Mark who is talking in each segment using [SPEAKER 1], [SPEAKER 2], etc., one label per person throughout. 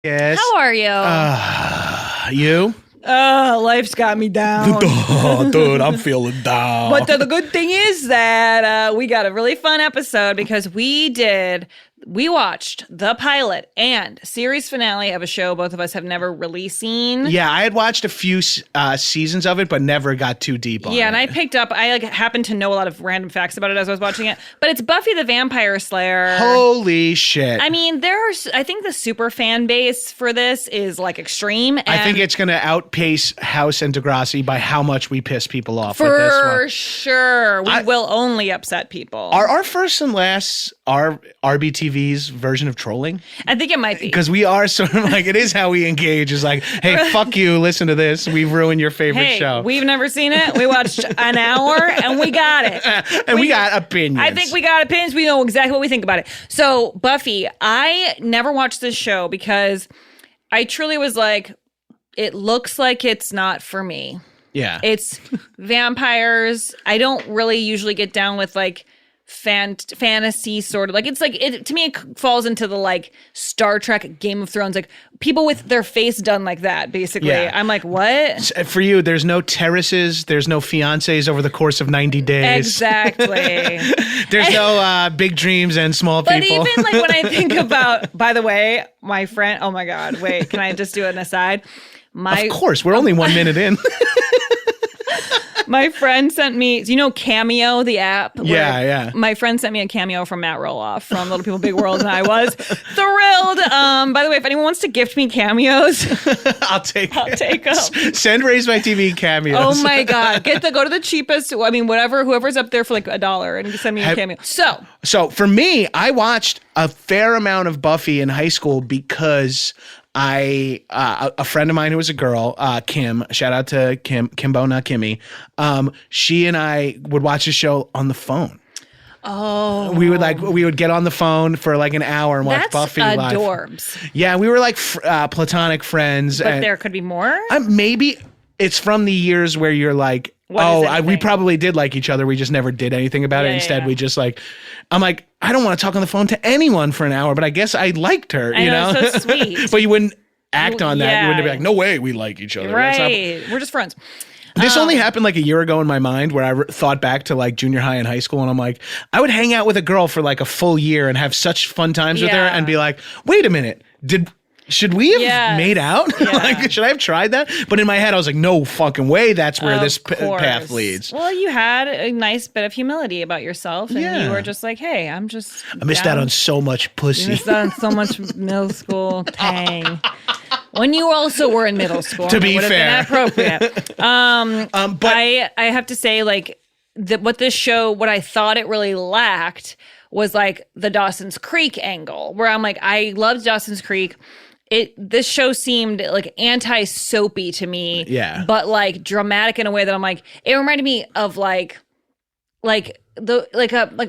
[SPEAKER 1] Yes.
[SPEAKER 2] How are you?
[SPEAKER 1] You?
[SPEAKER 2] Life's got me down.
[SPEAKER 1] Dude, I'm feeling down.
[SPEAKER 2] But the good thing is that we got a really fun episode because we watched the pilot and series finale of a show both of us have never really seen.
[SPEAKER 1] Yeah, I had watched a few seasons of it, but never got too deep on it.
[SPEAKER 2] Yeah, and I happened to know a lot of random facts about it as I was watching it. But it's Buffy the Vampire Slayer.
[SPEAKER 1] Holy shit.
[SPEAKER 2] I mean, I think the super fan base for this is like extreme. And
[SPEAKER 1] I think it's going to outpace House and Degrassi by how much we piss people off with this one.
[SPEAKER 2] For sure. We will only upset people.
[SPEAKER 1] Are our first and last RBTV's version of trolling?
[SPEAKER 2] I think it might be.
[SPEAKER 1] Because we are sort of like, it is how we engage. Is like, hey, fuck you, listen to this. We've ruined your favorite show.
[SPEAKER 2] We've never seen it. We watched an hour and we got it.
[SPEAKER 1] And we got opinions.
[SPEAKER 2] I think we got opinions. We know exactly what we think about it. So, Buffy, I never watched this show because I truly was like, it looks like it's not for me.
[SPEAKER 1] Yeah.
[SPEAKER 2] It's vampires. I don't really usually get down with like fantasy sort of like it to me it falls into the like Star Trek, Game of Thrones, like people with their face done like that basically. Yeah. I'm like, what?
[SPEAKER 1] For you, there's no terraces, there's no fiancés over the course of 90 days.
[SPEAKER 2] Exactly.
[SPEAKER 1] There's no big dreams and small
[SPEAKER 2] but
[SPEAKER 1] people.
[SPEAKER 2] But even like when I think about, by the way, my friend, oh my God, wait, can I just do an aside?
[SPEAKER 1] Of course, we're only 1 minute in.
[SPEAKER 2] My friend sent me, you know, Cameo, the app?
[SPEAKER 1] Yeah.
[SPEAKER 2] My friend sent me a cameo from Matt Roloff from Little People Big World, and I was thrilled. By the way, if anyone wants to gift me cameos,
[SPEAKER 1] I'll take
[SPEAKER 2] them.
[SPEAKER 1] Send Raise My TV cameos.
[SPEAKER 2] Oh my God. Go to the cheapest, I mean, whoever's up there for like $1 and send me a cameo. So
[SPEAKER 1] for me, I watched a fair amount of Buffy in high school because a friend of mine who was a girl, Kim, shout out to Kimbo, not Kimmy. She and I would watch the show on the phone.
[SPEAKER 2] Oh,
[SPEAKER 1] we would get on the phone for like an hour and watch Buffy live.
[SPEAKER 2] Adorbs.
[SPEAKER 1] Yeah, we were like platonic friends.
[SPEAKER 2] But there could be more?
[SPEAKER 1] Maybe it's from the years where you're like, we probably did like each other. We just never did anything about it. Instead, we just like, I'm like, I don't want to talk on the phone to anyone for an hour, but I guess I liked her, you know?
[SPEAKER 2] So sweet.
[SPEAKER 1] But you wouldn't act on that. Yeah. You wouldn't be like, no way we like each other.
[SPEAKER 2] Right. We're just friends.
[SPEAKER 1] This only happened like a year ago in my mind where I thought back to like junior high and high school. And I'm like, I would hang out with a girl for like a full year and have such fun times with her and be like, wait a minute, should we have made out?
[SPEAKER 2] Yeah.
[SPEAKER 1] Like, should I have tried that? But in my head, I was like, no fucking way. That's where this path leads.
[SPEAKER 2] Well, you had a nice bit of humility about yourself. And you were just like, hey, I
[SPEAKER 1] missed out on so much pussy.
[SPEAKER 2] You missed out on so much middle school tang. When you also were in middle school.
[SPEAKER 1] To be fair.
[SPEAKER 2] Inappropriate. But I have to say, like, what I thought it really lacked was like the Dawson's Creek angle, where I'm like, I loved Dawson's Creek. This show seemed like anti-soapy to me, but like dramatic in a way that I'm like, it reminded me of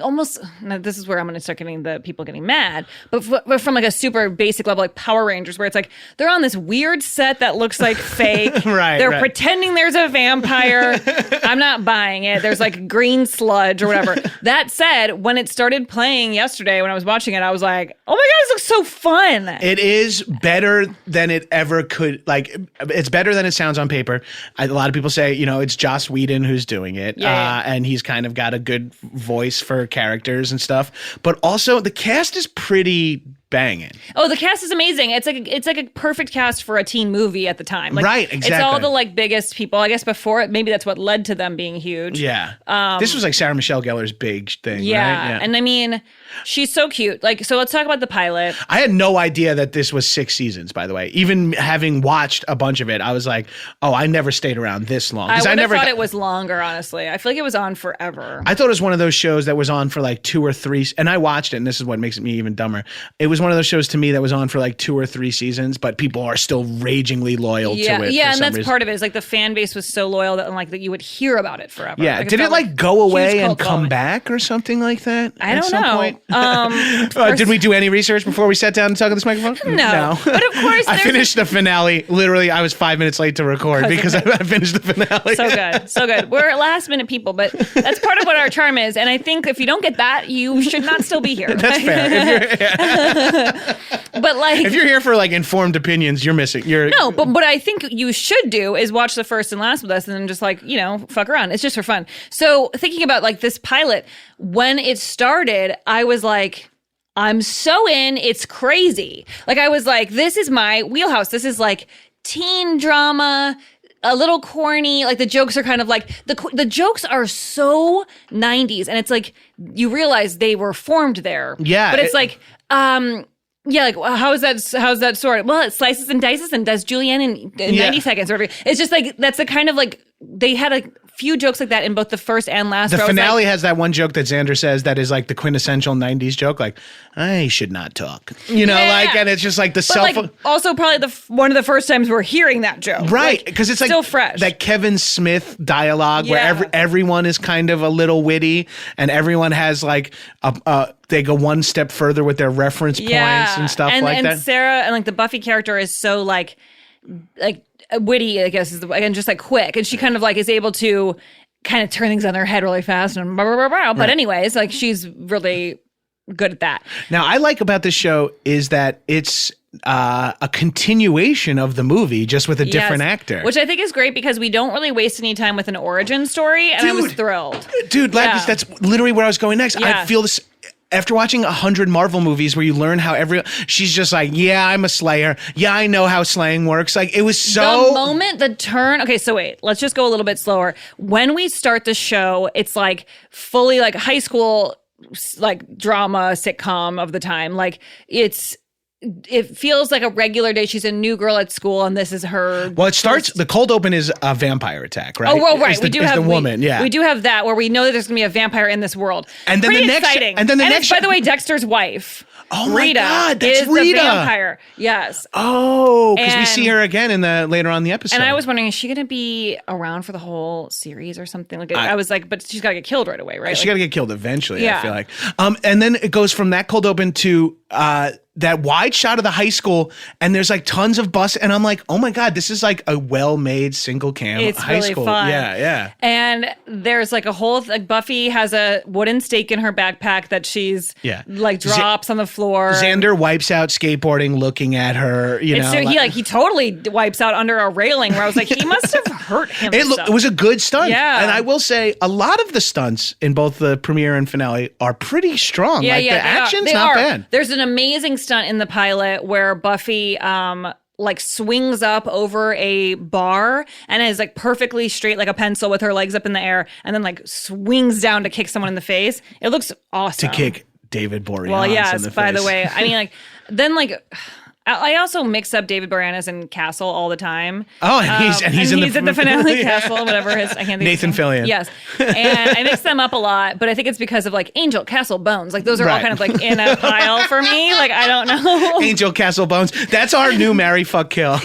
[SPEAKER 2] almost, now this is where I'm going to start getting the people getting mad, but from like a super basic level, like Power Rangers, where it's like they're on this weird set that looks like fake. They're pretending there's a vampire. I'm not buying it. There's like green sludge or whatever. That said, when it started playing yesterday, when I was watching it, I was like, oh my God, this looks so fun.
[SPEAKER 1] It is better than it ever could. Like, it's better than it sounds on paper. A lot of people say, you know, it's Joss Whedon who's doing it. And he's kind of got a good voice for characters and stuff, but also the cast is pretty banging.
[SPEAKER 2] Oh, the cast is amazing. It's like a perfect cast for a teen movie at the time. Like,
[SPEAKER 1] right, exactly.
[SPEAKER 2] It's all the like biggest people. I guess before it, maybe that's what led to them being huge.
[SPEAKER 1] Yeah. This was like Sarah Michelle Gellar's big thing. Right?
[SPEAKER 2] Yeah, and I mean, she's so cute. Like, so let's talk about the pilot.
[SPEAKER 1] I had no idea that this was 6 seasons, by the way. Even having watched a bunch of it, I was like, oh, I never stayed around this long.
[SPEAKER 2] I never thought it was longer, honestly. I feel like it was on forever.
[SPEAKER 1] I thought it was one of those shows that was on for like 2 or 3, and I watched it, and this is what makes me even dumber. It was one of those shows to me that was on for like 2 or 3 seasons, but people are still ragingly loyal to it.
[SPEAKER 2] Yeah, and that's part of it. Is like the fan base was so loyal that like that you would hear about it forever.
[SPEAKER 1] Yeah,
[SPEAKER 2] like,
[SPEAKER 1] did it like go away and come back or something like that?
[SPEAKER 2] I don't know.
[SPEAKER 1] Did we do any research before we sat down and talk on this microphone?
[SPEAKER 2] No. But of course,
[SPEAKER 1] I finished the finale. Literally, I was 5 minutes late to record because I finished the finale.
[SPEAKER 2] So good. We're last minute people, but that's part of what our charm is. And I think if you don't get that, you should not still be here.
[SPEAKER 1] That's fair.
[SPEAKER 2] But like,
[SPEAKER 1] if you're here for like informed opinions, you're missing.
[SPEAKER 2] No, but what I think you should do is watch the first and last with us and then just like, fuck around. It's just for fun. So thinking about like this pilot, when it started, I was like, I'm so in, it's crazy. Like I was like, this is my wheelhouse. This is like teen drama, a little corny. Like the jokes are kind of like, the jokes are so 90s. And it's like, you realize they were formed there.
[SPEAKER 1] Yeah.
[SPEAKER 2] But it's like, yeah, like how's that sorted? Well, it slices and dices and does julienne in 90 seconds or whatever. It's just like that's the kind of like they had a few jokes like that in both the first and last.
[SPEAKER 1] The finale has that one joke that Xander says that is like the quintessential 90s joke, like I should not talk, like, and it's just like the self.
[SPEAKER 2] Like, also, probably one of the first times we're hearing that joke,
[SPEAKER 1] right? Because it's like
[SPEAKER 2] still fresh.
[SPEAKER 1] That Kevin Smith dialogue where everyone is kind of a little witty and everyone has like they go one step further with their reference points and stuff like that.
[SPEAKER 2] And Sarah and like the Buffy character is so like witty, I guess, and just like quick, and she kind of like is able to kind of turn things on their head really fast and blah, blah, blah, blah. But anyways, like she's really good at that.
[SPEAKER 1] Now, I like about this show is that it's a continuation of the movie, just with a different actor,
[SPEAKER 2] which I think is great because we don't really waste any time with an origin story, and I was thrilled.
[SPEAKER 1] Dude, Lapkus, that's literally where I was going next. I feel this. After watching 100 Marvel movies where you learn how she's just like, yeah, I'm a slayer. Yeah, I know how slaying works. Like, it was so...
[SPEAKER 2] The moment, the turn... Okay, so wait, let's just go a little bit slower. When we start the show, it's like fully like high school, like drama sitcom of the time. Like, it feels like a regular day. She's a new girl at school, and this is her.
[SPEAKER 1] Well, it starts. The cold open is a vampire attack, right?
[SPEAKER 2] Oh, well, right.
[SPEAKER 1] We do have the woman.
[SPEAKER 2] We do have that where we know that there's going to be a vampire in this world.
[SPEAKER 1] And then
[SPEAKER 2] pretty
[SPEAKER 1] the next,
[SPEAKER 2] exciting.
[SPEAKER 1] and then the next.
[SPEAKER 2] By the way, Dexter's wife.
[SPEAKER 1] Oh my
[SPEAKER 2] Rita
[SPEAKER 1] God, that's
[SPEAKER 2] is
[SPEAKER 1] Rita.
[SPEAKER 2] The vampire. Yes.
[SPEAKER 1] Oh, because we see her again later on in the episode.
[SPEAKER 2] And I was wondering, is she going to be around for the whole series or something? Like I was like, but she's got to get killed right away, right?
[SPEAKER 1] She got to get killed eventually. I feel like. And then it goes from that cold open to that wide shot of the high school, and there's like tons of bus, and I'm like, oh my God, this is like a well-made single cam high
[SPEAKER 2] really
[SPEAKER 1] school.
[SPEAKER 2] Fun.
[SPEAKER 1] Yeah.
[SPEAKER 2] And there's like a whole like Buffy has a wooden stake in her backpack that she's like drops on the floor.
[SPEAKER 1] Xander wipes out skateboarding, looking at her.
[SPEAKER 2] He totally wipes out under a railing. Where I was like, he must have hurt him.
[SPEAKER 1] It was a good stunt.
[SPEAKER 2] Yeah,
[SPEAKER 1] and I will say a lot of the stunts in both the premiere and finale are pretty strong.
[SPEAKER 2] Yeah,
[SPEAKER 1] the action's not bad.
[SPEAKER 2] There's an amazing stunt in the pilot where Buffy like swings up over a bar and is like perfectly straight like a pencil with her legs up in the air, and then like swings down to kick someone in the face. It looks awesome.
[SPEAKER 1] To kick David Boreanaz
[SPEAKER 2] in the face.
[SPEAKER 1] Well, yes,
[SPEAKER 2] by the way. I mean, like, then like I also mix up David Boreanaz and Castle all the time.
[SPEAKER 1] Oh, and he's in
[SPEAKER 2] the finale Castle, whatever his, I can't think
[SPEAKER 1] Nathan Fillion.
[SPEAKER 2] Yes. And I mix them up a lot, but I think it's because of like Angel, Castle, Bones. Like those are all kind of like in a pile for me. Like, I don't know.
[SPEAKER 1] Angel, Castle, Bones. That's our new marry, fuck, kill.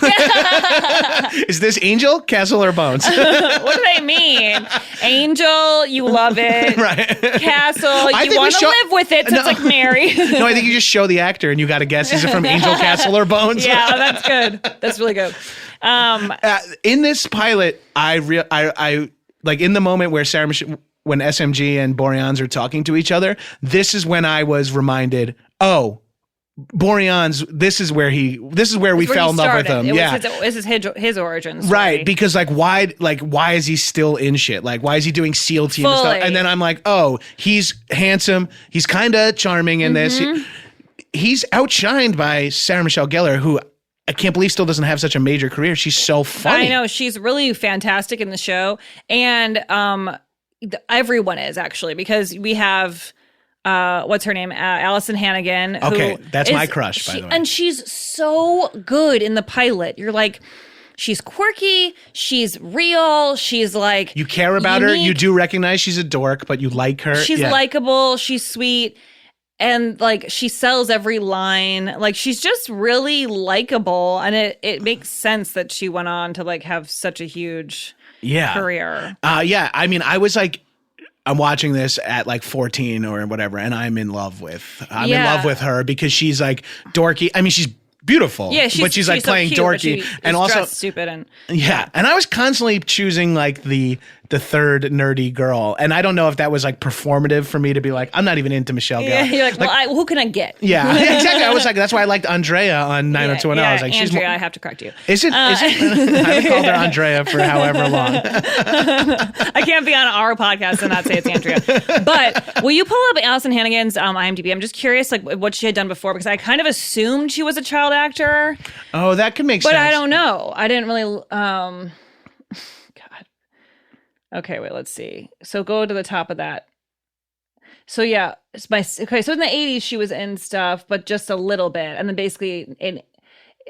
[SPEAKER 1] Is this Angel, Castle, or Bones?
[SPEAKER 2] What do they mean? Angel, you love it.
[SPEAKER 1] Right.
[SPEAKER 2] Castle, you want to live with it, so it's like Mary.
[SPEAKER 1] No, I think you just show the actor and you got to guess, is it from Angel, Castle, or Bones?
[SPEAKER 2] Yeah, that's good. That's really good.
[SPEAKER 1] In this pilot, I like in the moment where when SMG and Boreanaz are talking to each other, this is when I was reminded, Boreanaz, this is where we fell in love with him.
[SPEAKER 2] This is his origins.
[SPEAKER 1] Right, because why is he still in shit? Like, why is he doing SEAL team and stuff? And then I'm like, he's handsome. He's kind of charming in this. He's outshined by Sarah Michelle Gellar, who I can't believe still doesn't have such a major career. She's so funny.
[SPEAKER 2] I know. She's really fantastic in the show. And everyone is, actually, because we have, what's her name? Allison Hannigan.
[SPEAKER 1] Okay, that's my crush, by the way.
[SPEAKER 2] And she's so good in the pilot. You're like, she's quirky, she's real, she's like...
[SPEAKER 1] You care about her, you do recognize she's a dork, but you like her.
[SPEAKER 2] She's likable, she's sweet. And like she sells every line. Like she's just really likable, and it makes sense that she went on to like have such a huge career.
[SPEAKER 1] I mean, I was like, I'm watching this at like 14 or whatever, and I'm in love with her because she's like dorky. I mean, she's beautiful.
[SPEAKER 2] Yeah,
[SPEAKER 1] but she's like
[SPEAKER 2] so
[SPEAKER 1] playing
[SPEAKER 2] cute,
[SPEAKER 1] dorky
[SPEAKER 2] but
[SPEAKER 1] and also
[SPEAKER 2] stupid and
[SPEAKER 1] and I was constantly choosing like the the third nerdy girl. And I don't know if that was like performative for me to be like, I'm not even into Michelle Gellar.
[SPEAKER 2] Yeah, you're like, well, who can I get?
[SPEAKER 1] Yeah, exactly. I was like, that's why I liked Andrea on 90210. I was like,
[SPEAKER 2] Andrea, I have to correct you.
[SPEAKER 1] Is it? I haven't called her Andrea for however long.
[SPEAKER 2] I can't be on our podcast and not say it's Andrea. But will you pull up Allison Hannigan's IMDb? I'm just curious, like what she had done before, because I kind of assumed she was a child actor.
[SPEAKER 1] Oh, that could make sense.
[SPEAKER 2] But I don't know. I didn't really. God. Okay, wait. Let's see. So go to the top of that. So yeah, so in the 80s she was in stuff, but just a little bit, and then basically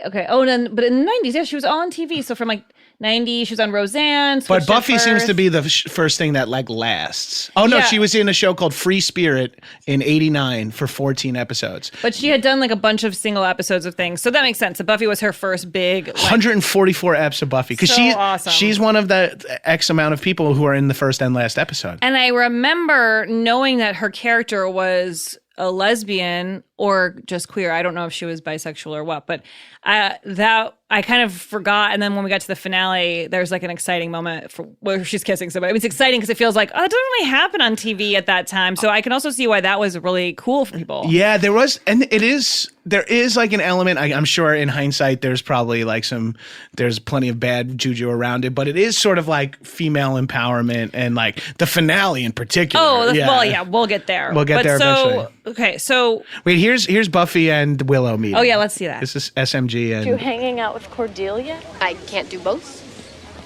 [SPEAKER 2] but in the 90s, yeah, she was on TV. So from like 90, she was on Roseanne.
[SPEAKER 1] But Buffy seems to be the first thing that like lasts. Oh no, she was in a show called Free Spirit in '89 for 14 episodes.
[SPEAKER 2] But she had done like a bunch of single episodes of things, so that makes sense. So Buffy was her first big
[SPEAKER 1] 144 eps of Buffy, because
[SPEAKER 2] awesome.
[SPEAKER 1] She's one of the X amount of people who are in the first and last episode.
[SPEAKER 2] And I remember knowing that her character was a lesbian or just queer. I don't know if she was bisexual or what, but that I kind of forgot. And then when we got to the finale, there's like an exciting moment where she's kissing somebody. I mean, it's exciting because it feels like, it doesn't really happen on TV at that time. So I can also see why that was really cool for people.
[SPEAKER 1] Yeah, there is like an element. I'm sure in hindsight, there's probably like there's plenty of bad juju around it, but it is sort of like female empowerment, and like the finale in particular.
[SPEAKER 2] Well, yeah, we'll get there.
[SPEAKER 1] We'll get there eventually.
[SPEAKER 2] Okay, so
[SPEAKER 1] wait, here's Buffy and Willow meeting.
[SPEAKER 2] Oh yeah, let's see that.
[SPEAKER 1] This is SMG and
[SPEAKER 3] You hanging out with Cordelia?
[SPEAKER 4] I can't do both.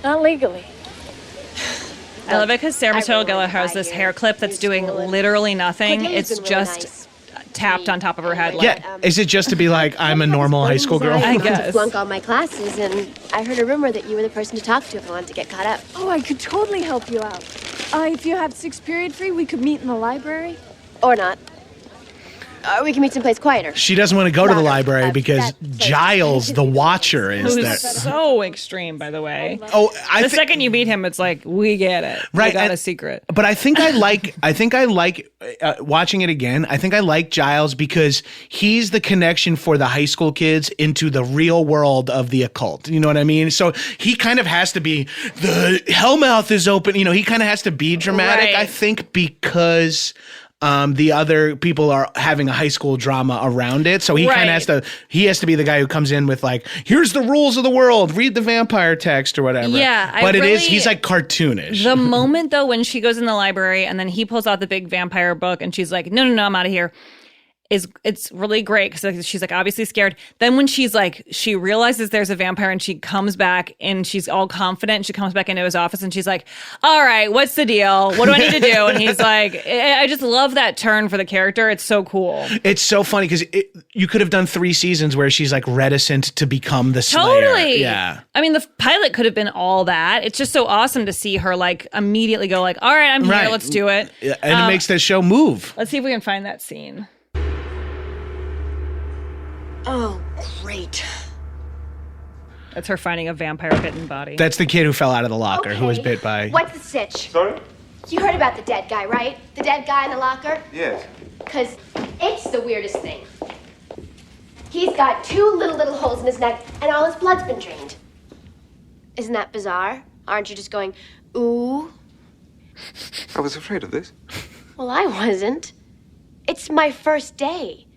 [SPEAKER 3] Not legally.
[SPEAKER 2] I love it because Sarah Michelle
[SPEAKER 4] really
[SPEAKER 2] Gellar
[SPEAKER 4] like
[SPEAKER 2] has
[SPEAKER 4] it
[SPEAKER 2] this
[SPEAKER 4] here.
[SPEAKER 2] hair clip that's doing literally nothing.
[SPEAKER 4] Cordelia's
[SPEAKER 2] It's
[SPEAKER 4] been really
[SPEAKER 2] just
[SPEAKER 4] nice.
[SPEAKER 2] tapped on top of her head.
[SPEAKER 1] yeah. Is it just to be like, I'm a normal high school girl?
[SPEAKER 2] I
[SPEAKER 4] I
[SPEAKER 2] guess.
[SPEAKER 4] to flunk all my classes, and I heard a rumor that you were the person to talk to if I wanted to get caught up.
[SPEAKER 3] Oh, I could totally help you out. If you have 6th period free, we could meet in the library.
[SPEAKER 4] Or not. Or we can meet someplace quieter.
[SPEAKER 1] She doesn't want to go to the library
[SPEAKER 4] That
[SPEAKER 1] because
[SPEAKER 4] place.
[SPEAKER 1] Giles, the Watcher, is there.
[SPEAKER 2] Who's so extreme, by the way.
[SPEAKER 1] Oh,
[SPEAKER 2] The second you meet him, it's like, we get it.
[SPEAKER 1] Right,
[SPEAKER 2] We got
[SPEAKER 1] and-
[SPEAKER 2] a secret.
[SPEAKER 1] But I think I like watching it again. I think I like Giles because he's the connection for the high school kids into the real world of the occult. You know what I mean? So he kind of has to be, the Hellmouth is open. You know, he kind of has to be dramatic,
[SPEAKER 2] Right.
[SPEAKER 1] I think, because the other people are having a high school drama around it. So he kind
[SPEAKER 2] Right.
[SPEAKER 1] of has to be the guy who comes in with like, here's the rules of the world, read the vampire text or whatever.
[SPEAKER 2] Yeah,
[SPEAKER 1] but he's like cartoonish.
[SPEAKER 2] The moment, though, when she goes in the library and then he pulls out the big vampire book and she's like, no, I'm out of here. It's really great because she's like obviously scared. Then when she's like, she realizes there's a vampire and she comes back and she's all confident. And she comes back into his office and she's like, all right, what's the deal? What do I need to do? And he's like, I just love that turn for the character. It's so cool.
[SPEAKER 1] It's so funny because you could have done 3 seasons where she's like reticent to become the Slayer.
[SPEAKER 2] Totally.
[SPEAKER 1] Yeah.
[SPEAKER 2] I mean, the pilot could have been all that. It's just so awesome to see her like immediately go like, all right, I'm here.
[SPEAKER 1] Right.
[SPEAKER 2] Let's do it.
[SPEAKER 1] Yeah, and it makes the show move.
[SPEAKER 2] Let's see if we can find that scene.
[SPEAKER 4] Oh, great.
[SPEAKER 2] That's her finding a vampire bitten body.
[SPEAKER 1] That's the kid who fell out of the locker who was
[SPEAKER 4] Okay.
[SPEAKER 1] bit by.
[SPEAKER 4] What's the stitch?
[SPEAKER 5] Sorry?
[SPEAKER 4] You heard about the dead guy, right? The dead guy in the locker?
[SPEAKER 5] Yes.
[SPEAKER 4] Because it's the weirdest thing. He's got 2 little holes in his neck, and all his blood's been drained. Isn't that bizarre? Aren't you just going, ooh?
[SPEAKER 5] I was afraid of this.
[SPEAKER 4] Well, I wasn't. It's my first day.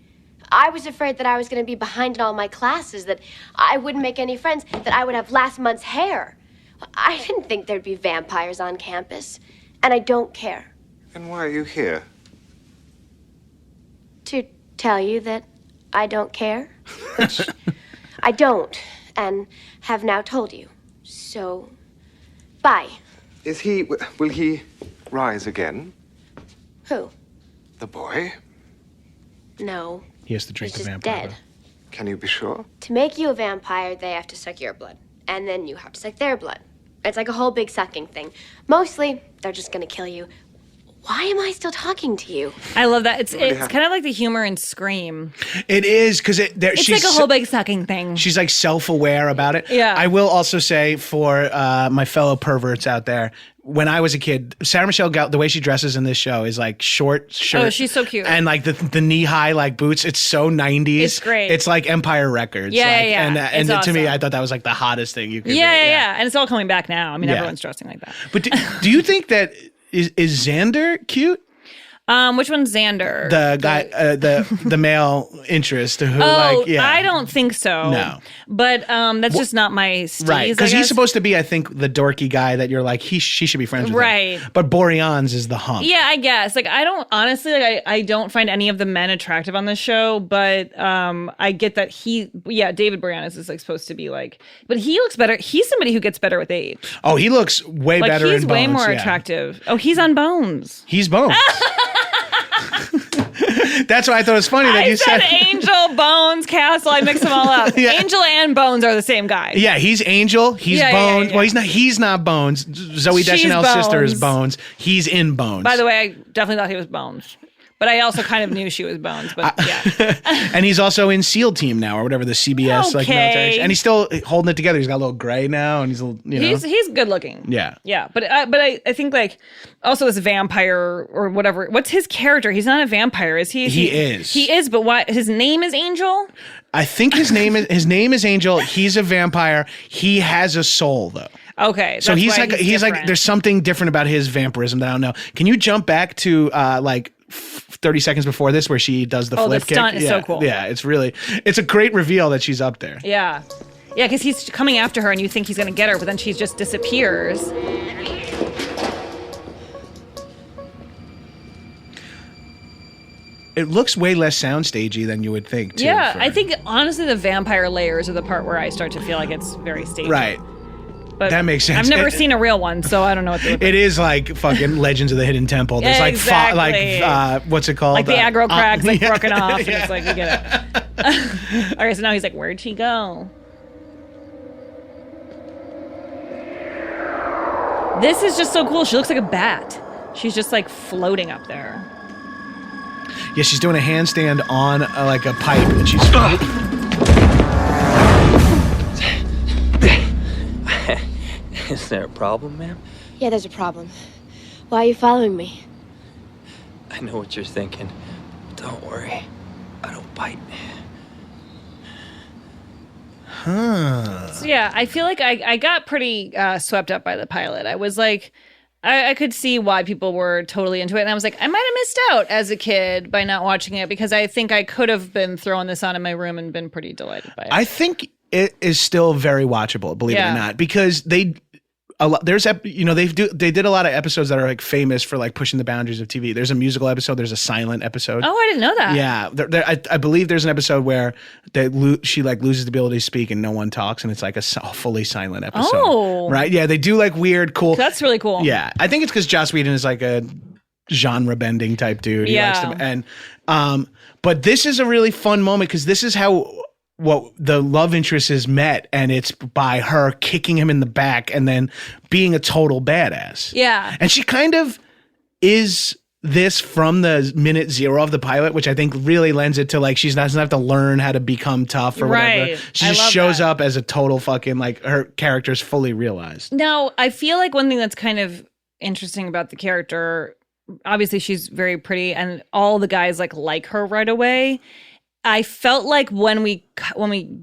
[SPEAKER 4] I was afraid that I was going to be behind in all my classes, that I wouldn't make any friends, that I would have last month's hair. I didn't think there'd be vampires on campus, and I don't care.
[SPEAKER 5] Then why are you here?
[SPEAKER 4] To tell you that I don't care, which I don't, and have now told you. So, bye.
[SPEAKER 5] Will he rise again?
[SPEAKER 4] Who?
[SPEAKER 5] The boy?
[SPEAKER 4] No.
[SPEAKER 1] He has to drink
[SPEAKER 4] He's
[SPEAKER 1] the
[SPEAKER 4] just
[SPEAKER 1] vampire.
[SPEAKER 4] dead.
[SPEAKER 5] Can you be sure?
[SPEAKER 4] To make you a vampire, they have to suck your blood. And then you have to suck their blood. It's like a whole big sucking thing. Mostly, they're just gonna kill you Why am I still talking to you?
[SPEAKER 2] I love that. It's kind of like the humor in Scream.
[SPEAKER 1] It is, because
[SPEAKER 2] it's like a whole big sucking thing.
[SPEAKER 1] She's like self-aware about it.
[SPEAKER 2] Yeah.
[SPEAKER 1] I will also say for my fellow perverts out there, when I was a kid, Sarah Michelle Gellar, the way she dresses in this show is like short shirt.
[SPEAKER 2] Oh, she's so cute.
[SPEAKER 1] And like the knee-high like boots. It's so 90s.
[SPEAKER 2] It's great.
[SPEAKER 1] It's like Empire Records.
[SPEAKER 2] Yeah,
[SPEAKER 1] like,
[SPEAKER 2] yeah.
[SPEAKER 1] And
[SPEAKER 2] It's
[SPEAKER 1] to me,
[SPEAKER 2] awesome.
[SPEAKER 1] I thought that was like the hottest thing you could do.
[SPEAKER 2] Yeah. And it's all coming back now. I mean,
[SPEAKER 1] Yeah.
[SPEAKER 2] everyone's dressing like that.
[SPEAKER 1] But do you think that is Xander cute?
[SPEAKER 2] Which one's Xander?
[SPEAKER 1] The guy, the male interest who
[SPEAKER 2] I don't think so.
[SPEAKER 1] No.
[SPEAKER 2] But that's just not my steez,
[SPEAKER 1] Right, because
[SPEAKER 2] I
[SPEAKER 1] he's
[SPEAKER 2] guess.
[SPEAKER 1] supposed to be, I think, the dorky guy that you're like, she should be friends with.
[SPEAKER 2] Right.
[SPEAKER 1] Him. But Boreanaz is the hunk.
[SPEAKER 2] Yeah, I guess. Like, I don't, honestly, like, I don't find any of the men attractive on this show, but I get that David Boreanaz is like supposed to be like, but he looks better. He's somebody who gets better with age.
[SPEAKER 1] Oh, he looks way
[SPEAKER 2] Like,
[SPEAKER 1] better in
[SPEAKER 2] he's way
[SPEAKER 1] Bones,
[SPEAKER 2] more
[SPEAKER 1] yeah.
[SPEAKER 2] attractive. Oh, he's on Bones.
[SPEAKER 1] He's Bones. That's why I thought it was funny that
[SPEAKER 2] I
[SPEAKER 1] you
[SPEAKER 2] said
[SPEAKER 1] said
[SPEAKER 2] Angel, Bones, Castle. I mix them all up.
[SPEAKER 1] Yeah.
[SPEAKER 2] Angel and Bones are the same guy.
[SPEAKER 1] Yeah, he's Angel. He's
[SPEAKER 2] Yeah,
[SPEAKER 1] Bones.
[SPEAKER 2] yeah.
[SPEAKER 1] Well, he's not Bones. Zoe
[SPEAKER 2] She's
[SPEAKER 1] Deschanel's sister is
[SPEAKER 2] Bones.
[SPEAKER 1] Bones. He's in Bones.
[SPEAKER 2] By the way, I definitely thought he was Bones. But I also kind of knew she was Bones. But yeah.
[SPEAKER 1] And he's also in SEAL Team now, or whatever the CBS like
[SPEAKER 2] Okay.
[SPEAKER 1] military. And he's still holding it together. He's got a little gray now, and he's a little,
[SPEAKER 2] He's good looking.
[SPEAKER 1] Yeah.
[SPEAKER 2] Yeah. But I think like also this vampire or whatever. What's his character? He's not a vampire, is he?
[SPEAKER 1] He is.
[SPEAKER 2] He is, but why his name is Angel?
[SPEAKER 1] I think his name is Angel. He's a vampire. He has a soul though.
[SPEAKER 2] Okay.
[SPEAKER 1] So
[SPEAKER 2] that's
[SPEAKER 1] he's
[SPEAKER 2] why
[SPEAKER 1] like
[SPEAKER 2] different.
[SPEAKER 1] there's something different about his vampirism that I don't know. Can you jump back to 30 seconds before this where she does the flip
[SPEAKER 2] the
[SPEAKER 1] kick?
[SPEAKER 2] stunt is so cool.
[SPEAKER 1] Yeah, it's a great reveal that she's up there.
[SPEAKER 2] Yeah. Yeah, because he's coming after her and you think he's going to get her, but then she just disappears.
[SPEAKER 1] It looks way less soundstagey than you would think, too.
[SPEAKER 2] Yeah, I think honestly the vampire layers are the part where I start to feel like it's very stagey.
[SPEAKER 1] Right.
[SPEAKER 2] But
[SPEAKER 1] That makes sense.
[SPEAKER 2] I've never seen a real one, so I don't know what they look like.
[SPEAKER 1] It is like fucking Legends of the Hidden Temple. There's
[SPEAKER 2] Exactly.
[SPEAKER 1] what's it called?
[SPEAKER 2] Like the aggro cracks, like
[SPEAKER 1] yeah,
[SPEAKER 2] broken off, and
[SPEAKER 1] yeah.
[SPEAKER 2] it's like, you get it. All right, so now he's like, where'd she go? This is just so cool. She looks like a bat. She's just like floating up there.
[SPEAKER 1] Yeah, she's doing a handstand on like a pipe, and she's.
[SPEAKER 6] Is there a problem, ma'am?
[SPEAKER 4] Yeah, there's a problem. Why are you following me?
[SPEAKER 6] I know what you're thinking. Don't worry. I don't bite.
[SPEAKER 2] So yeah, I feel like I got pretty swept up by the pilot. I was like, I could see why people were totally into it. And I was like, I might have missed out as a kid by not watching it because I think I could have been throwing this on in my room and been pretty delighted by it.
[SPEAKER 1] I think it is still very watchable, believe it or not, because they did a lot of episodes that are like famous for like pushing the boundaries of TV. There's a musical episode. There's a silent episode.
[SPEAKER 2] Oh, I didn't know that.
[SPEAKER 1] Yeah, I believe there's an episode where she like loses the ability to speak and no one talks, and it's like a fully silent episode.
[SPEAKER 2] Oh,
[SPEAKER 1] right. Yeah, they do like weird, cool.
[SPEAKER 2] That's really cool.
[SPEAKER 1] Yeah, I think it's because Joss Whedon is like a genre bending type dude. He likes to, but this is a really fun moment because this is how what the love interest is met, and it's by her kicking him in the back and then being a total badass.
[SPEAKER 2] Yeah.
[SPEAKER 1] And she kind of is this from the minute zero of the pilot, which I think really lends it to like she doesn't have to learn how to become tough or whatever.
[SPEAKER 2] Right.
[SPEAKER 1] She
[SPEAKER 2] I
[SPEAKER 1] just
[SPEAKER 2] love
[SPEAKER 1] shows
[SPEAKER 2] that.
[SPEAKER 1] up as a total fucking like her character's fully realized.
[SPEAKER 2] Now, I feel like one thing that's kind of interesting about the character, obviously she's very pretty and all the guys like her right away. I felt like when we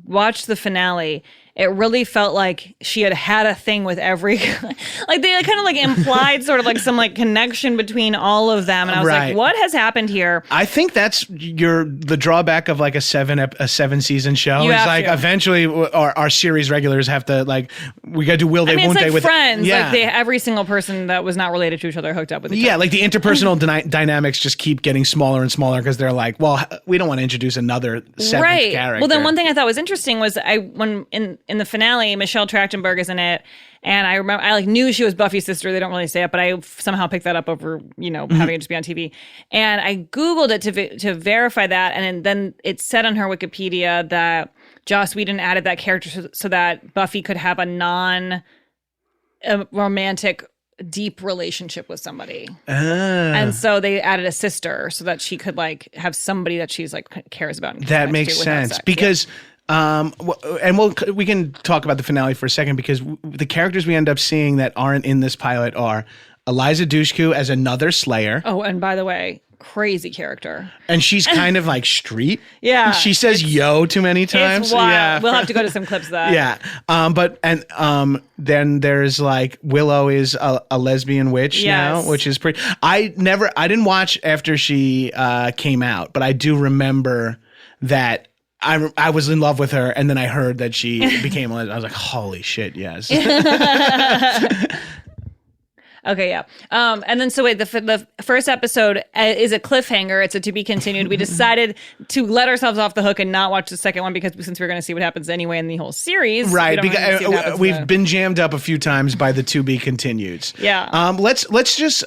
[SPEAKER 2] watched the finale, it really felt like she had a thing with every like they kind of like implied sort of like some like connection between all of them, and I was like, what has happened here?
[SPEAKER 1] I think that's the drawback of like a seven season show.
[SPEAKER 2] You
[SPEAKER 1] is
[SPEAKER 2] have
[SPEAKER 1] like
[SPEAKER 2] to.
[SPEAKER 1] eventually our series regulars have to like we got to do will they
[SPEAKER 2] I mean,
[SPEAKER 1] won't
[SPEAKER 2] it's
[SPEAKER 1] they
[SPEAKER 2] like
[SPEAKER 1] with
[SPEAKER 2] Friends.
[SPEAKER 1] yeah.
[SPEAKER 2] Like every single person that was not related to each other hooked up with each
[SPEAKER 1] yeah,
[SPEAKER 2] other.
[SPEAKER 1] like the interpersonal dynamics just keep getting smaller and smaller because they're like, well, we don't want to introduce another seventh character.
[SPEAKER 2] Well, then one thing I thought was interesting was when in the finale, Michelle Trachtenberg is in it, and I remember I like knew she was Buffy's sister. They don't really say it, but I somehow picked that up over having it just be on TV. And I googled it to verify that, and then it said on her Wikipedia that Joss Whedon added that character so that Buffy could have a non-romantic deep relationship with somebody. And so they added a sister so that she could like have somebody that she's like cares about. And
[SPEAKER 1] that makes sense because and we can talk about the finale for a second because the characters we end up seeing that aren't in this pilot are Eliza Dushku as another Slayer.
[SPEAKER 2] Oh, and by the way, crazy character.
[SPEAKER 1] And she's kind of like street.
[SPEAKER 2] Yeah.
[SPEAKER 1] She says yo too many times.
[SPEAKER 2] It's wild.
[SPEAKER 1] Yeah.
[SPEAKER 2] We'll have to go to some clips of that.
[SPEAKER 1] Yeah. Then there's like Willow is a lesbian witch now, which is pretty. I didn't watch after she came out, but I do remember that I was in love with her, and then I heard that she became a lesbian. I was like, holy shit, yes.
[SPEAKER 2] Okay, yeah. And then so wait, the first episode is a cliffhanger. It's a to be continued. We decided to let ourselves off the hook and not watch the second one because since we're going to see what happens anyway in the whole series,
[SPEAKER 1] right? Because we've been jammed up a few times by the to be continueds.
[SPEAKER 2] Yeah.
[SPEAKER 1] Let's just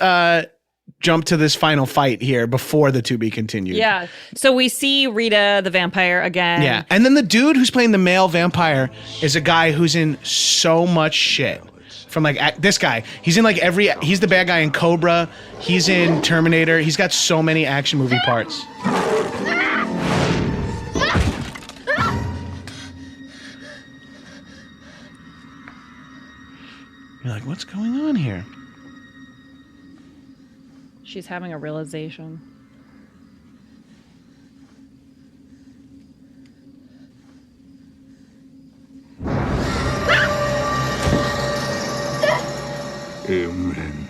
[SPEAKER 1] jump to this final fight here before the to be continued.
[SPEAKER 2] Yeah. So we see Rita the vampire again.
[SPEAKER 1] Yeah, and then the dude who's playing the male vampire is a guy who's in so much shit. From like this guy, he's in like he's the bad guy in Cobra, he's in Terminator, he's got so many action movie parts. You're like, what's going on here?
[SPEAKER 2] She's having a realization.
[SPEAKER 5] Amen.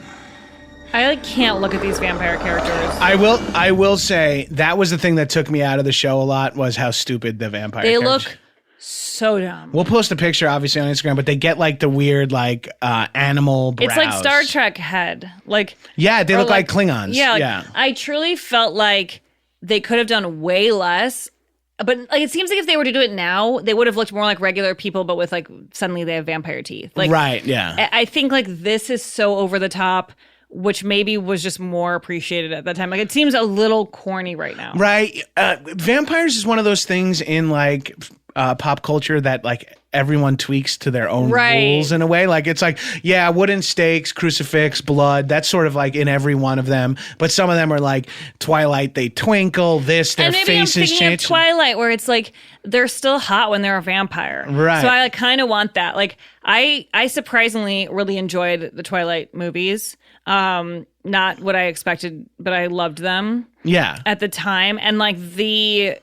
[SPEAKER 2] I like can't look at these vampire characters.
[SPEAKER 1] I will say that was the thing that took me out of the show a lot was how stupid the vampire characters.
[SPEAKER 2] Look so dumb.
[SPEAKER 1] We'll post a picture obviously on Instagram, but they get like the weird like animal brows.
[SPEAKER 2] It's like Star Trek head. Like
[SPEAKER 1] yeah, they look like Klingons.
[SPEAKER 2] Yeah,
[SPEAKER 1] yeah.
[SPEAKER 2] I truly felt like they could have done way less. But like it seems like if they were to do it now, they would have looked more like regular people, but with like suddenly they have vampire teeth. Like
[SPEAKER 1] right, yeah.
[SPEAKER 2] I think like this is so over the top, which maybe was just more appreciated at that time. Like it seems a little corny right now.
[SPEAKER 1] Right. Vampires is one of those things in like pop culture that like everyone tweaks to their own rules in a way. Like it's like, yeah, wooden stakes, crucifix, blood, that's sort of like in every one of them. But some of them are like Twilight, they twinkle, their faces change.
[SPEAKER 2] And maybe I'm thinking of Twilight where it's like they're still hot when they're a vampire.
[SPEAKER 1] Right.
[SPEAKER 2] So I kind of want that. Like I surprisingly really enjoyed the Twilight movies. Not what I expected, but I loved them.
[SPEAKER 1] Yeah.
[SPEAKER 2] At the time. And like the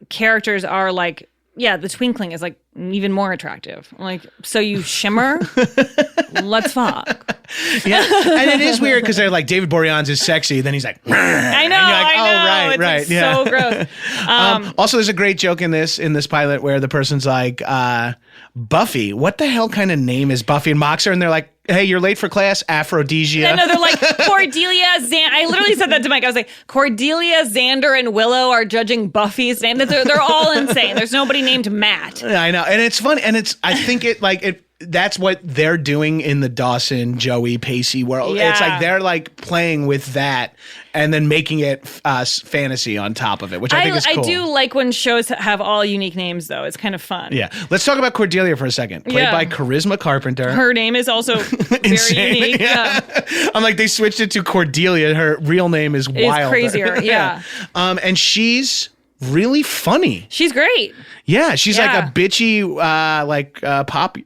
[SPEAKER 2] characters are like, yeah, the twinkling is like even more attractive. Like, so you shimmer? Let's fuck.
[SPEAKER 1] Yeah, and it is weird because they're like David Boreanaz is sexy, then he's like,
[SPEAKER 2] I know,
[SPEAKER 1] like,
[SPEAKER 2] I know. It's
[SPEAKER 1] right,
[SPEAKER 2] like
[SPEAKER 1] yeah.
[SPEAKER 2] so gross.
[SPEAKER 1] Also, there's a great joke in this pilot where the person's like, Buffy, what the hell kind of name is Buffy? And mocks her, and they're like, hey, you're late for class, Aphrodisia.
[SPEAKER 2] I know, they're like, Cordelia, I literally said that to Mike. I was like, Cordelia, Xander, and Willow are judging Buffy's name. They're all insane. There's nobody named Matt.
[SPEAKER 1] I know, and it's fun, and I think that's what they're doing in the Dawson, Joey, Pacey world.
[SPEAKER 2] Yeah.
[SPEAKER 1] It's like they're like playing with that and then making it fantasy on top of it, which I think is cool.
[SPEAKER 2] I do like when shows have all unique names, though. It's kind of fun.
[SPEAKER 1] Yeah. Let's talk about Cordelia for a second. Played by Charisma Carpenter.
[SPEAKER 2] Her name is also very unique. Yeah.
[SPEAKER 1] I'm like, they switched it to Cordelia. Her real name is Wilder.
[SPEAKER 2] It's crazier, yeah.
[SPEAKER 1] And she's really funny.
[SPEAKER 2] She's great.
[SPEAKER 1] Yeah, she's like a bitchy,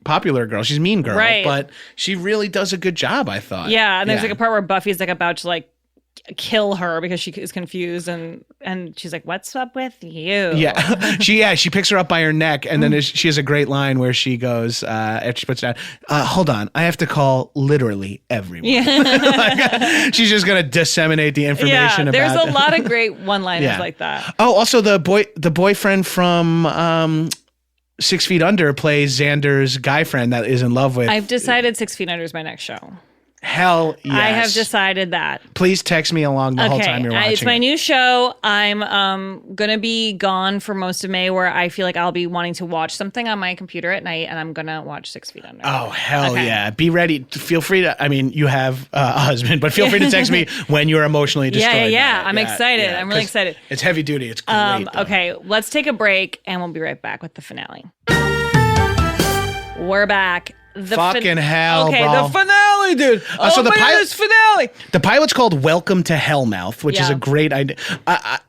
[SPEAKER 1] popular girl. She's a mean girl,
[SPEAKER 2] right.
[SPEAKER 1] But she really does a good job, I thought.
[SPEAKER 2] Yeah, and there's like a part where Buffy's like about to like kill her because she is confused, and she's like, "What's up with you?"
[SPEAKER 1] Yeah, she picks her up by her neck, and then she has a great line where she goes after she puts it down. Hold on, I have to call literally everyone. Yeah. She's just gonna disseminate the information.
[SPEAKER 2] There's a lot of great one-liners like that.
[SPEAKER 1] Oh, also the boyfriend from 6 Feet Under plays Xander's guy friend that is in love with.
[SPEAKER 2] I've decided 6 Feet Under is my next show.
[SPEAKER 1] Hell yes.
[SPEAKER 2] I have decided that.
[SPEAKER 1] Please text me along the whole time you're watching.
[SPEAKER 2] It's my new show. I'm going to be gone for most of May where I feel like I'll be wanting to watch something on my computer at night, and I'm going to watch 6 Feet Under.
[SPEAKER 1] Oh, hell yeah. Be ready. Feel free to, I mean, you have a husband, but feel free to text me when you're emotionally destroyed.
[SPEAKER 2] Yeah. I'm excited. I'm really excited.
[SPEAKER 1] It's heavy duty. It's great.
[SPEAKER 2] Okay, let's take a break, and we'll be right back with the finale. We're back.
[SPEAKER 1] Fucking hell,
[SPEAKER 2] okay,
[SPEAKER 1] bro.
[SPEAKER 2] the finale, dude.
[SPEAKER 1] So the
[SPEAKER 2] pilot's finale.
[SPEAKER 1] The pilot's called Welcome to Hellmouth, which is a great idea.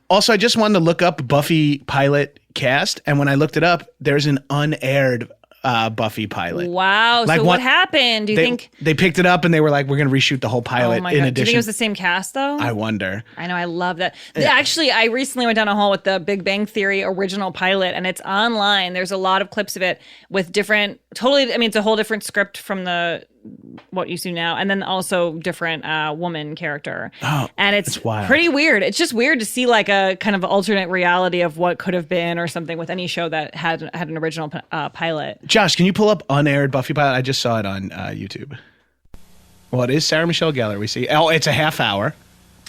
[SPEAKER 1] Also, I just wanted to look up Buffy pilot cast, and when I looked it up, there's an unaired Buffy pilot.
[SPEAKER 2] Wow.
[SPEAKER 1] Like
[SPEAKER 2] so what happened? Do you think
[SPEAKER 1] they picked it up and they were like, we're going to reshoot the whole pilot in addition?
[SPEAKER 2] Do you think it was the same cast though?
[SPEAKER 1] I wonder.
[SPEAKER 2] I know. I love that. Actually, I recently went down a hall with the Big Bang Theory original pilot, and it's online. There's a lot of clips of it with different, it's a whole different script from what you see now, and then also different woman character. Oh, and it's pretty weird. It's just weird to see like a kind of alternate reality of what could have been or something with any show that had an original pilot.
[SPEAKER 1] Josh, can you pull up unaired Buffy pilot? I just saw it on YouTube. Well, it is Sarah Michelle Gellar. We see. Oh, it's a half hour.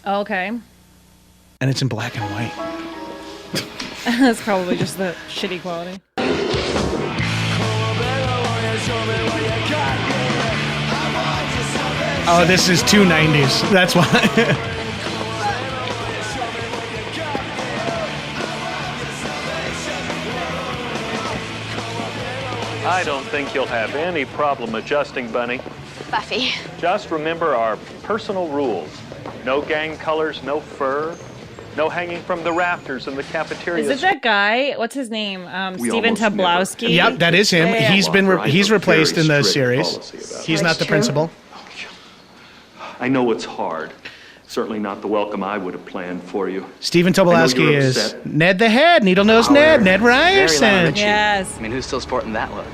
[SPEAKER 2] Oh, okay.
[SPEAKER 1] And it's in black and white.
[SPEAKER 2] That's probably just the shitty quality.
[SPEAKER 1] Oh, this is 290s. That's why.
[SPEAKER 7] I don't think you'll have any problem adjusting, Bunny.
[SPEAKER 4] Buffy.
[SPEAKER 7] Just remember our personal rules. No gang colors, no fur, no hanging from the rafters in the cafeteria.
[SPEAKER 2] Is it that guy? What's his name? Stephen Tobolowsky?
[SPEAKER 1] Yep, that is him.
[SPEAKER 2] Yeah.
[SPEAKER 1] He's replaced in the series. He's not the principal.
[SPEAKER 7] I know it's hard. Certainly not the welcome I would have planned for you.
[SPEAKER 1] Stephen Tobolowsky is Ned the Head, Needle-Nosed Ned, Ned Ryerson.
[SPEAKER 2] Yes.
[SPEAKER 6] I mean, who's still sporting that look?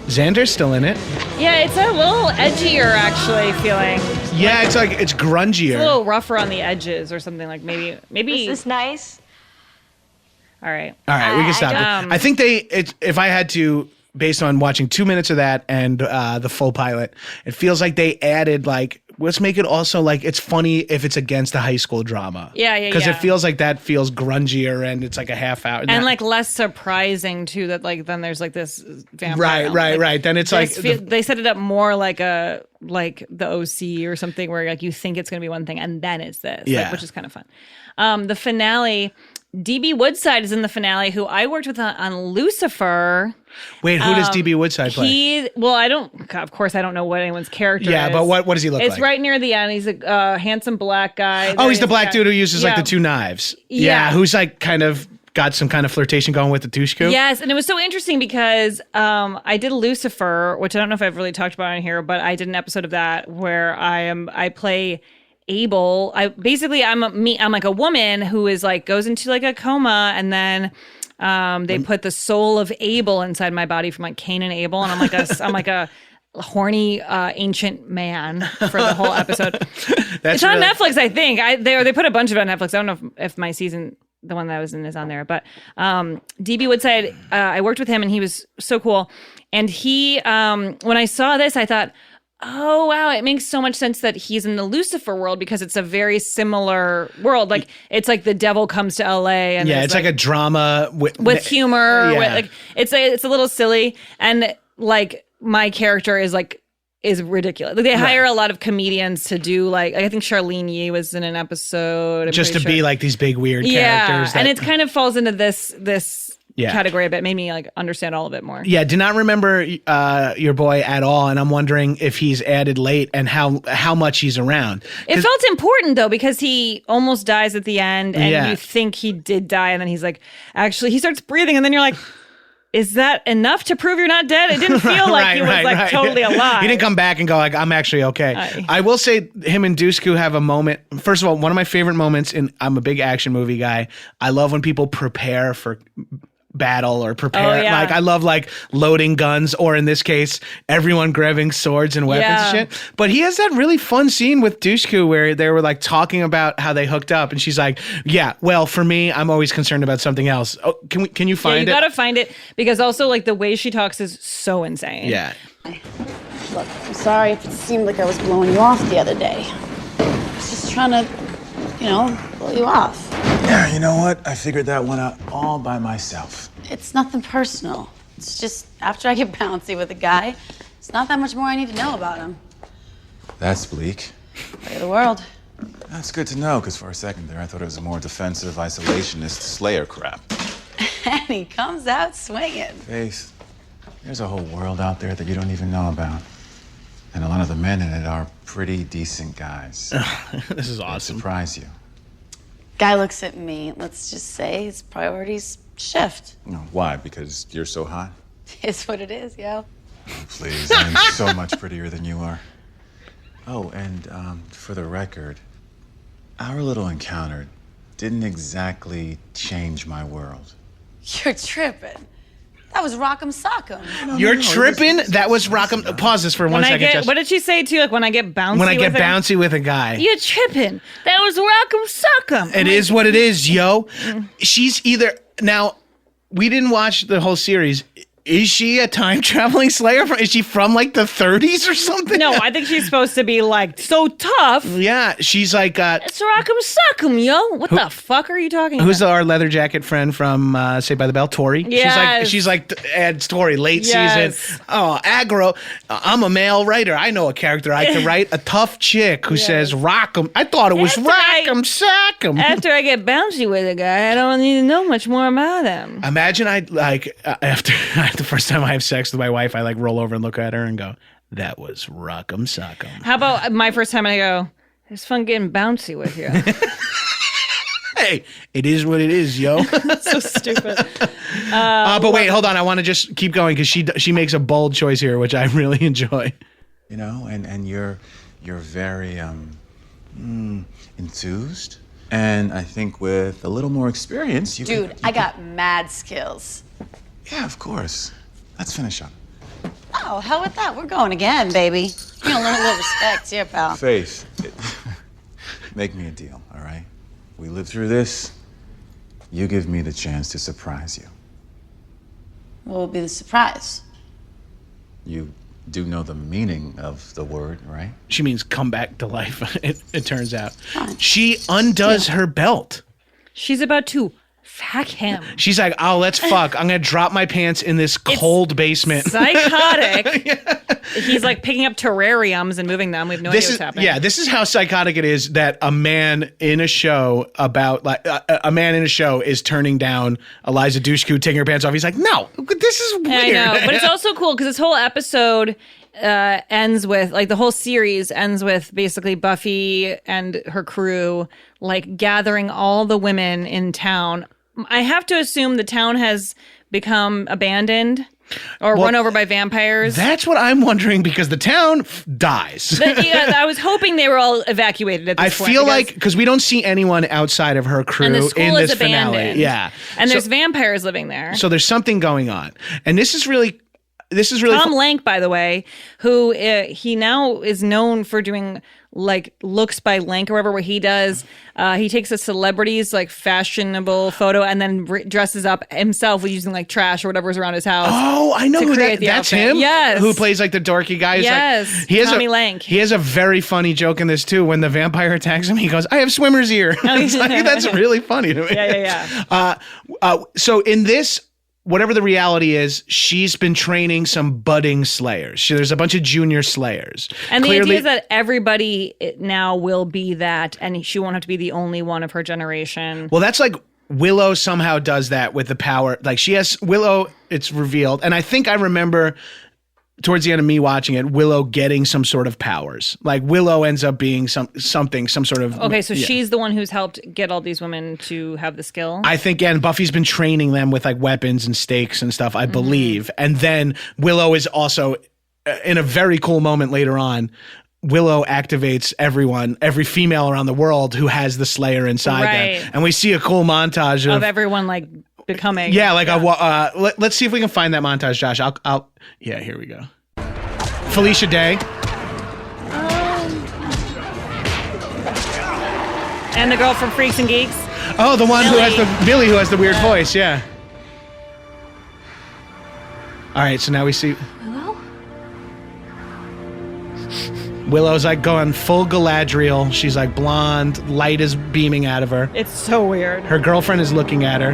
[SPEAKER 1] Xander's still in it.
[SPEAKER 2] Yeah, it's a little edgier, actually, feeling.
[SPEAKER 1] Yeah, it's grungier.
[SPEAKER 2] It's a little rougher on the edges or something, like maybe.
[SPEAKER 3] Is this nice?
[SPEAKER 2] All right,
[SPEAKER 1] we can stop it. I think if I had to, based on watching 2 minutes of that and the full pilot, it feels like they added let's make it also like it's funny if it's against a high school drama.
[SPEAKER 2] Yeah.
[SPEAKER 1] Because it feels like that feels grungier and it's like a half hour.
[SPEAKER 2] And like less surprising too that like then there's like this vampire.
[SPEAKER 1] Right. Then it's like
[SPEAKER 2] they set it up more like the OC or something where like you think it's going to be one thing and then it's this.
[SPEAKER 1] Yeah.
[SPEAKER 2] Which is kind of fun. The finale, DB Woodside is in the finale, who I worked with on Lucifer.
[SPEAKER 1] Wait, who does DB Woodside play?
[SPEAKER 2] Of course, I don't know what anyone's character is.
[SPEAKER 1] Yeah, but what does he look like?
[SPEAKER 2] It's right near the end. He's a handsome black guy.
[SPEAKER 1] Oh, he's the black dude who uses like the two knives. Yeah, who's like kind of got some kind of flirtation going with the Tushku.
[SPEAKER 2] Yes, and it was so interesting because I did Lucifer, which I don't know if I've really talked about on here, but I did an episode of that where I play Abel. I'm like a woman who is like goes into like a coma, and then they put the soul of Abel inside my body from like Cain and Abel, and I'm like a horny ancient man for the whole episode. It's on Netflix, I think. They put a bunch of it on Netflix. I don't know if my season, the one that I was in, is on there. But DB Woodside, I worked with him, and he was so cool. And he, when I saw this, I thought, oh, wow, it makes so much sense that he's in the Lucifer world because it's a very similar world. Like, it's like the devil comes to LA. And
[SPEAKER 1] it's like a drama
[SPEAKER 2] with humor.
[SPEAKER 1] Yeah.
[SPEAKER 2] It's a little silly. And like, my character is ridiculous. Like, they hire a lot of comedians to do like I think Charlene Yee was in an episode.
[SPEAKER 1] Just to be like these big weird characters.
[SPEAKER 2] And it kind of falls into this category, but it made me like understand all of it more.
[SPEAKER 1] Yeah, did not remember your boy at all, and I'm wondering if he's added late and how much he's around.
[SPEAKER 2] It felt important though because he almost dies at the end, and you think he did die, and then he's like, actually, he starts breathing, and then you're like, is that enough to prove you're not dead? It didn't feel like he was totally alive.
[SPEAKER 1] He didn't come back and go like, I'm actually okay. I will say him and Dushku have a moment. First of all, one of my favorite moments I'm a big action movie guy. I love when people prepare for battle or prepare. Like I love like loading guns, or in this case, everyone grabbing swords and weapons and shit. But he has that really fun scene with Dushku where they were like talking about how they hooked up, and she's like, yeah, well, for me, I'm always concerned about something else. Oh, can you find it?
[SPEAKER 2] You gotta find it, because also like the way she talks is so insane.
[SPEAKER 1] Yeah.
[SPEAKER 8] Look, I'm sorry if it seemed like I was blowing you off the other day. I was just trying to, blow you off.
[SPEAKER 9] Yeah, you know what? I figured that one out all by myself.
[SPEAKER 8] It's nothing personal. It's just after I get bouncy with a guy, it's not that much more I need to know about him.
[SPEAKER 9] That's bleak.
[SPEAKER 8] Way of the world.
[SPEAKER 9] That's good to know, because for a second there I thought it was a more defensive, isolationist Slayer crap.
[SPEAKER 8] And he comes out swinging.
[SPEAKER 9] Face. There's a whole world out there that you don't even know about. And a lot of the men in it are pretty decent guys.
[SPEAKER 1] This is awesome.
[SPEAKER 9] They'd surprise you.
[SPEAKER 8] Guy looks at me, let's just say his priorities shift.
[SPEAKER 9] No, why? Because you're so hot?
[SPEAKER 8] It's what it is, yo.
[SPEAKER 9] Oh, please, I'm so much prettier than you are. Oh, and for the record, our little encounter didn't exactly change my world.
[SPEAKER 8] You're tripping. That was Rock'em Sock'em.
[SPEAKER 1] You're tripping? That was Rock'em. Pause this for 1 second. Jess.
[SPEAKER 2] What did she say to you? Like when I get bouncy
[SPEAKER 1] When I get
[SPEAKER 2] with
[SPEAKER 1] bouncy with a guy.
[SPEAKER 2] You're tripping. That was Rock'em Sock'em.
[SPEAKER 1] It is what it is, yo. She's either... Now, we didn't watch the whole series. Is she a time traveling slayer? Is she from like the 30s or something?
[SPEAKER 2] No, I think she's supposed to be like so tough.
[SPEAKER 1] Yeah, she's like
[SPEAKER 2] it's Rock'em Sock'em, yo. What the fuck are you talking about?
[SPEAKER 1] Who's our leather jacket friend from Saved by the Bell? Tori.
[SPEAKER 2] Yes.
[SPEAKER 1] She's like adds Tori late season. Oh, aggro. I'm a male writer. I know a character I can write. A tough chick who says Rock'em. I thought it was Rock'em Sock'em.
[SPEAKER 2] After I get bouncy with a guy, I don't need to know much more about him.
[SPEAKER 1] Imagine I like after the first time I have sex with my wife, I like roll over and look at her and go, "That was Rock'em Sock'em."
[SPEAKER 2] How about my first time and I go, "It's fun getting bouncy with you."
[SPEAKER 1] Hey, it is what it is, yo.
[SPEAKER 2] So stupid.
[SPEAKER 1] But wait, hold on. I want to just keep going because she makes a bold choice here, which I really enjoy.
[SPEAKER 9] You know, and you're very enthused. And I think with a little more experience, you
[SPEAKER 8] Dude, I got mad skills.
[SPEAKER 9] Yeah, of course. Let's finish up.
[SPEAKER 8] Oh, hell with that. We're going again, baby. You're gonna learn a little respect here, pal.
[SPEAKER 9] Faith, make me a deal, all right? We live through this. You give me the chance to surprise you.
[SPEAKER 8] What will be the surprise?
[SPEAKER 9] You do know the meaning of the word, right?
[SPEAKER 1] She means come back to life, it turns out. Fine. She undoes her belt.
[SPEAKER 2] She's about to fuck him.
[SPEAKER 1] She's like, oh, let's fuck. I'm going to drop my pants in this cold basement.
[SPEAKER 2] Psychotic. Yeah. He's like picking up terrariums and moving them. We have no idea what's happening.
[SPEAKER 1] Yeah, this is how psychotic it is that a man in a show is turning down Eliza Dushku taking her pants off. He's like, no, this is weird.
[SPEAKER 2] I know, but it's also cool because this whole episode ends with, like, the whole series ends with basically Buffy and her crew like gathering all the women in town. I have to assume the town has become abandoned or run over by vampires.
[SPEAKER 1] That's what I'm wondering because the town dies.
[SPEAKER 2] But, yeah, I was hoping they were all evacuated at this point.
[SPEAKER 1] I feel like because we don't see anyone outside of her crew
[SPEAKER 2] and the school
[SPEAKER 1] in this
[SPEAKER 2] is abandoned.
[SPEAKER 1] finale. Yeah,
[SPEAKER 2] and there's vampires living there.
[SPEAKER 1] So there's something going on, and this is really
[SPEAKER 2] Tom Lank, by the way, who he now is known for doing like Looks by Lank or whatever, where he takes a celebrity's like fashionable photo and then dresses up himself with using like trash or whatever's around his house.
[SPEAKER 1] Oh, I know who that's him.
[SPEAKER 2] Yes,
[SPEAKER 1] who plays like the dorky guy.
[SPEAKER 2] Yes,
[SPEAKER 1] like,
[SPEAKER 2] Tommy Lank.
[SPEAKER 1] He has a very funny joke in this too. When the vampire attacks him, he goes, "I have swimmer's ear." It's like, that's really funny to me.
[SPEAKER 2] Yeah.
[SPEAKER 1] So in this, whatever the reality is, she's been training some budding slayers. There's a bunch of junior slayers.
[SPEAKER 2] And the idea is that everybody now will be that, and she won't have to be the only one of her generation.
[SPEAKER 1] Well, that's like Willow somehow does that with the power. Like Willow, it's revealed. And I think I remember towards the end of me watching it, Willow getting some sort of powers. Like Willow ends up being some sort of...
[SPEAKER 2] Okay, so she's the one who's helped get all these women to have the skill?
[SPEAKER 1] I think, and Buffy's been training them with like weapons and stakes and stuff, I believe. And then Willow is also, in a very cool moment later on, Willow activates every female around the world who has the Slayer inside them. And we see a cool montage of
[SPEAKER 2] everyone like becoming.
[SPEAKER 1] Yeah, like let's see if we can find that montage, Josh. I'll yeah, here we go. Felicia Day.
[SPEAKER 2] And the girl from Freaks and Geeks.
[SPEAKER 1] Oh, the one Millie who has the weird voice, yeah. All right, so now we see Willow's like going full Galadriel. She's like blonde, light is beaming out of her.
[SPEAKER 2] It's so weird.
[SPEAKER 1] Her girlfriend is looking at her.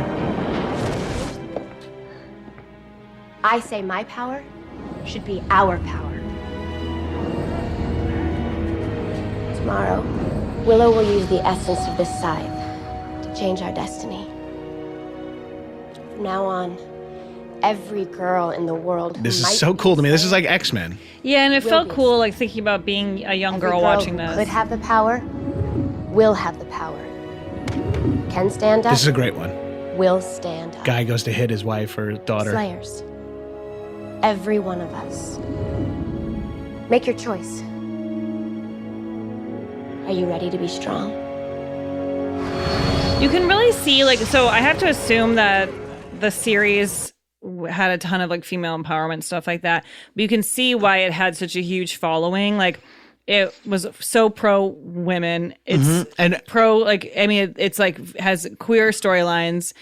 [SPEAKER 4] I say my power should be our power. Tomorrow, Willow will use the essence of this scythe to change our destiny. From now on, every girl in the world.
[SPEAKER 1] This is so cool to me. This is like X-Men.
[SPEAKER 2] Yeah, and it felt cool, like thinking about being a young girl watching this.
[SPEAKER 4] Could have the power, will have the power. Can stand up.
[SPEAKER 1] This is a great one.
[SPEAKER 4] Will stand up.
[SPEAKER 1] Guy goes to hit his wife or daughter.
[SPEAKER 4] Slayers. Every one of us. Make your choice. Are you ready to be strong?
[SPEAKER 2] You can really see, like, so I have to assume that the series had a ton of like female empowerment stuff like that, but you can see why it had such a huge following. Like, it was so pro women. It's and pro, like, I mean, it's like has queer storylines.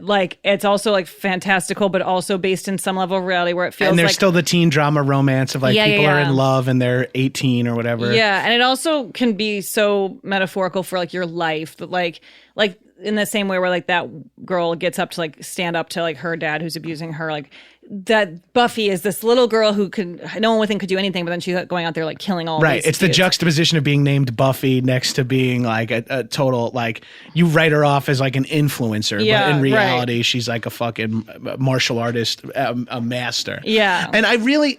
[SPEAKER 2] Like, it's also like fantastical, but also based in some level of reality where it feels like.
[SPEAKER 1] And there's still the teen drama romance of like people are in love and they're 18 or whatever.
[SPEAKER 2] Yeah, and it also can be so metaphorical for like your life that like in the same way where like that girl gets up to like stand up to like her dad who's abusing her, like that Buffy is this little girl who no one would think could do anything, but then she's going out there like killing all
[SPEAKER 1] right.
[SPEAKER 2] These
[SPEAKER 1] it's
[SPEAKER 2] kids.
[SPEAKER 1] The juxtaposition of being named Buffy next to being like a total, like, you write her off as like an influencer, but in reality she's like a fucking martial artist, a master.
[SPEAKER 2] Yeah.
[SPEAKER 1] And I really,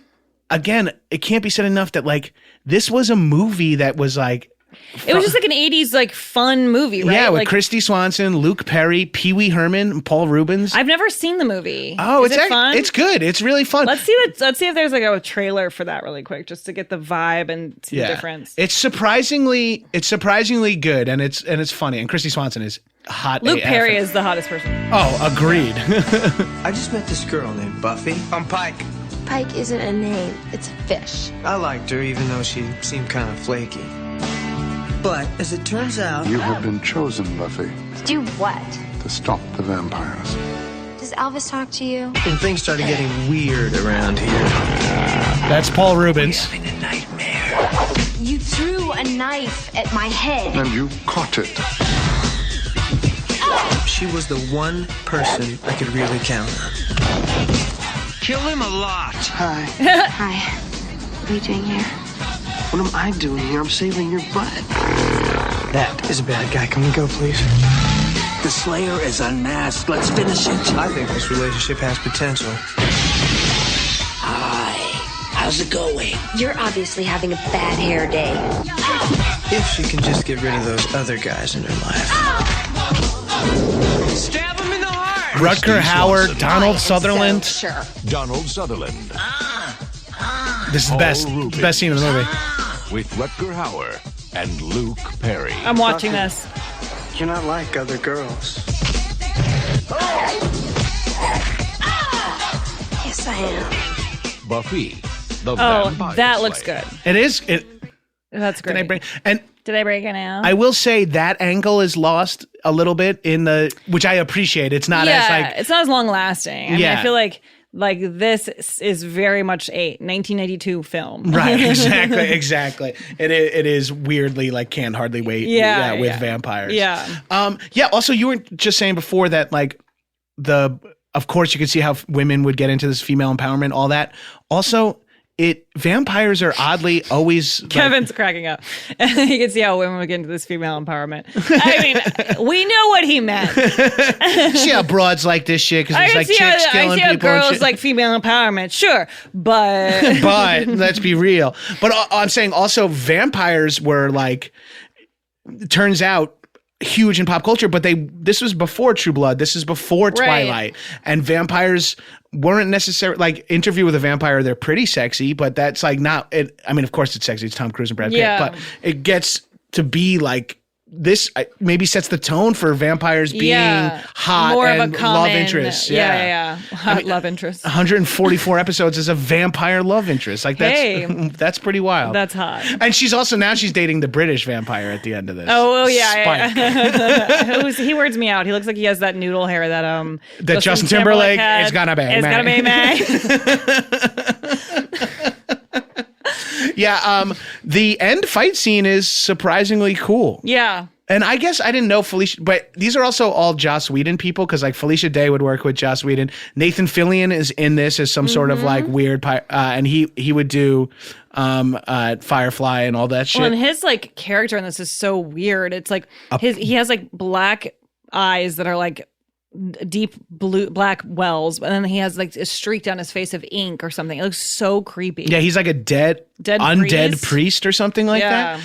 [SPEAKER 1] again, it can't be said enough that like this was a movie that was like,
[SPEAKER 2] it was just like an 80s like fun movie, right?
[SPEAKER 1] Yeah, with
[SPEAKER 2] like,
[SPEAKER 1] Christy Swanson, Luke Perry, Pee Wee Herman, Paul Rubens.
[SPEAKER 2] I've never seen the movie.
[SPEAKER 1] Oh,
[SPEAKER 2] is it fun?
[SPEAKER 1] It's good. It's really fun.
[SPEAKER 2] Let's see if there's like a trailer for that really quick, just to get the vibe and see the difference.
[SPEAKER 1] It's surprisingly good, and it's funny. And Christy Swanson is hot.
[SPEAKER 2] Luke
[SPEAKER 1] AF.
[SPEAKER 2] Perry is the hottest person.
[SPEAKER 1] Oh, agreed.
[SPEAKER 10] I just met this girl named Buffy. I'm Pike.
[SPEAKER 4] Pike isn't a name, it's a fish.
[SPEAKER 10] I liked her even though she seemed kind of flaky. But as it turns out...
[SPEAKER 5] You have been chosen, Buffy.
[SPEAKER 4] To do what?
[SPEAKER 5] To stop the vampires.
[SPEAKER 4] Does Elvis talk to you?
[SPEAKER 10] And things started getting weird around here.
[SPEAKER 1] That's Paul Rubens.
[SPEAKER 10] We're having a nightmare.
[SPEAKER 4] You threw a knife at my head.
[SPEAKER 5] And you caught it.
[SPEAKER 10] She was the one person I could really count on. Kill him a lot.
[SPEAKER 5] Hi.
[SPEAKER 4] Hi. What are you doing here?
[SPEAKER 10] What am I doing here? I'm saving your butt. That is a bad guy. Can we go, please?
[SPEAKER 11] The Slayer is unmasked. Let's finish it.
[SPEAKER 10] I think this relationship has potential.
[SPEAKER 11] Hi. How's it going?
[SPEAKER 4] You're obviously having a bad hair day.
[SPEAKER 10] If she can just get rid of those other guys in her life. Stab him in the heart!
[SPEAKER 1] Rutger Hauer, Donald Sutherland.
[SPEAKER 4] So sure.
[SPEAKER 12] Donald Sutherland.
[SPEAKER 1] This is the best scene in the movie.
[SPEAKER 12] With Rutger Hauer and Luke Perry.
[SPEAKER 2] I'm watching this.
[SPEAKER 10] You're not like other girls.
[SPEAKER 4] Yes, I am.
[SPEAKER 12] Buffy, the Vampire
[SPEAKER 2] that looks
[SPEAKER 12] Slayer.
[SPEAKER 2] good.
[SPEAKER 1] It is.
[SPEAKER 2] That's great.
[SPEAKER 1] Did
[SPEAKER 2] I break it out?
[SPEAKER 1] I will say that angle is lost a little bit which I appreciate. It's not as like,
[SPEAKER 2] it's not as long lasting. I mean, I feel like this is very much a 1992 film.
[SPEAKER 1] Right, exactly. It is weirdly like Can't Hardly Wait with vampires.
[SPEAKER 2] Yeah.
[SPEAKER 1] Also, you were just saying before that like of course you could see how women would get into this female empowerment, all that. Also, vampires are oddly always
[SPEAKER 2] Kevin's cracking up. You can see how women would get into this female empowerment. I mean, we know what he meant.
[SPEAKER 1] See how broads like this shit because it's like chicks killing people.
[SPEAKER 2] I see how girls like female empowerment, sure, but
[SPEAKER 1] but let's be real. But I'm saying also vampires were like, turns out, huge in pop culture, but this was before True Blood. This is before Twilight, and vampires weren't necessarily like Interview with a Vampire. They're pretty sexy, but that's like not it. I mean, of course it's sexy. It's Tom Cruise and Brad Pitt, but it gets to be like this maybe sets the tone for vampires being hot
[SPEAKER 2] more
[SPEAKER 1] and
[SPEAKER 2] of a common,
[SPEAKER 1] love interest.
[SPEAKER 2] Hot love interest.
[SPEAKER 1] 144 episodes as a vampire love interest. Like that's pretty wild.
[SPEAKER 2] That's hot.
[SPEAKER 1] And she's dating the British vampire at the end of this.
[SPEAKER 2] Oh yeah.
[SPEAKER 1] Spike.
[SPEAKER 2] He weirds me out. He looks like he has that noodle hair that
[SPEAKER 1] Justin Timberlake had. It's gonna be.
[SPEAKER 2] It's gonna be
[SPEAKER 1] Yeah, the end fight scene is surprisingly cool.
[SPEAKER 2] Yeah.
[SPEAKER 1] And I guess I didn't know Felicia, but these are also all Joss Whedon people because like Felicia Day would work with Joss Whedon. Nathan Fillion is in this as some sort of like weird, and he would do Firefly and all that shit.
[SPEAKER 2] Well, and his like character in this is so weird. It's like he has like black eyes that are like deep black wells, and then he has like a streak down his face of ink or something. It looks so creepy.
[SPEAKER 1] Yeah, he's like a undead priest or something like that.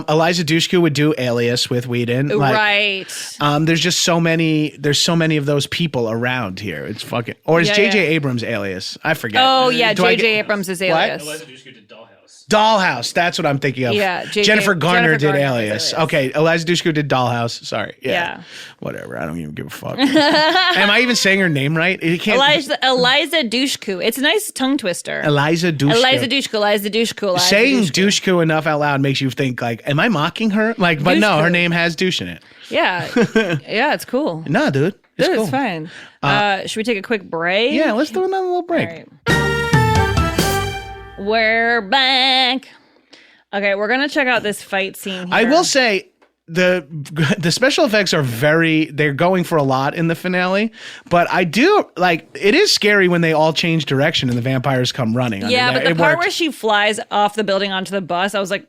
[SPEAKER 1] Eliza Dushku would do Alias with Whedon. Like,
[SPEAKER 2] right.
[SPEAKER 1] There's just so many. There's so many of those people around here. It's fucking. Or is J.J. Abrams Alias? I forget.
[SPEAKER 2] Oh yeah, J.J. Abrams is Alias.
[SPEAKER 13] Eliza Dushku did Dollhouse.
[SPEAKER 1] Dollhouse. That's what I'm thinking of.
[SPEAKER 2] Yeah,
[SPEAKER 1] Jennifer Garner did Alias. Okay, Eliza Dushku did Dollhouse. Sorry. Yeah. Whatever. I don't even give a fuck. Am I even saying her name right?
[SPEAKER 2] Eliza Dushku. It's a nice tongue twister.
[SPEAKER 1] Eliza Dushku.
[SPEAKER 2] Eliza Dushku.
[SPEAKER 1] Saying Dushku enough out loud makes you think like, am I mocking her? Like, but no, her name has douche in it.
[SPEAKER 2] Yeah. Yeah, it's cool.
[SPEAKER 1] Nah, dude. It's cool.
[SPEAKER 2] It's fine. Should we take a quick break?
[SPEAKER 1] Yeah, let's do another little break.
[SPEAKER 2] All right. We're back. Okay, we're gonna check out this fight scene here.
[SPEAKER 1] I will say the special effects are they're going for a lot in the finale, but I do like it is scary when they all change direction and the vampires come running.
[SPEAKER 2] Yeah, but the part where she flies off the building onto the bus, I was like,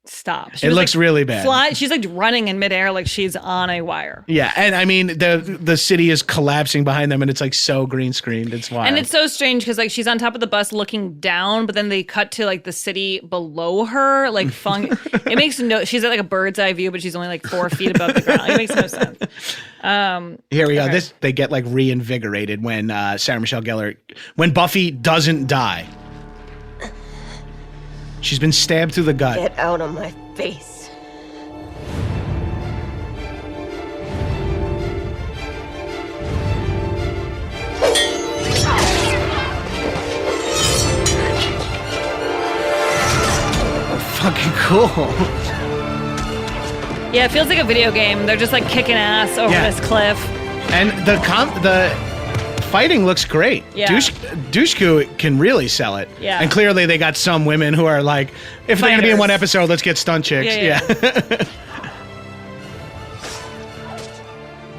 [SPEAKER 2] stop.
[SPEAKER 1] It looks like really bad.
[SPEAKER 2] She's like running in midair like she's on a wire.
[SPEAKER 1] Yeah, and I mean the city is collapsing behind them and it's like so green screened. It's wild.
[SPEAKER 2] And it's so strange because like she's on top of the bus looking down, but then they cut to like the city below her, like it makes she's at like a bird's eye view, but she's only like 4 feet above the ground. It makes no sense.
[SPEAKER 1] Here we go. They get like reinvigorated when Sarah Michelle Gellar, when Buffy doesn't die. She's been stabbed through the gut.
[SPEAKER 4] Get out of my face.
[SPEAKER 1] Fucking cool.
[SPEAKER 2] Yeah, it feels like a video game. They're just like kicking ass over this cliff.
[SPEAKER 1] And the fighting looks great.
[SPEAKER 2] Yeah.
[SPEAKER 1] Dushku can really sell it.
[SPEAKER 2] Yeah.
[SPEAKER 1] And clearly they got some women who are like, if they're going to be in one episode, let's get stunt chicks. Yeah.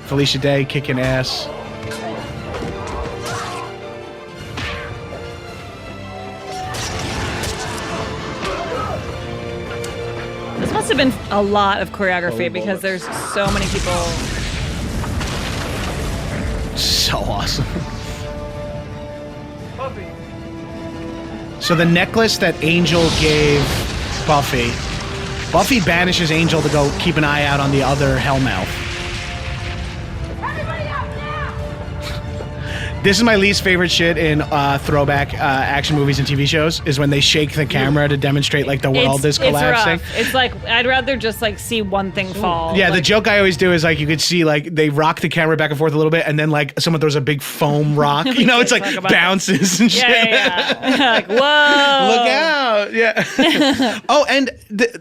[SPEAKER 1] Felicia Day kicking ass.
[SPEAKER 2] This must have been a lot of choreography because there's so many people.
[SPEAKER 1] So awesome. So the necklace that Angel gave Buffy banishes Angel to go keep an eye out on the other Hellmouth. This is my least favorite shit in throwback action movies and TV shows is when they shake the camera to demonstrate like the world is collapsing.
[SPEAKER 2] It's rough. It's like I'd rather just like see one thing fall.
[SPEAKER 1] Yeah,
[SPEAKER 2] like,
[SPEAKER 1] the joke I always do is like you could see like they rock the camera back and forth a little bit and then like someone throws a big foam rock. You know, it's like bounces and shit.
[SPEAKER 2] Yeah. Like, whoa.
[SPEAKER 1] Look out. Yeah. Oh, and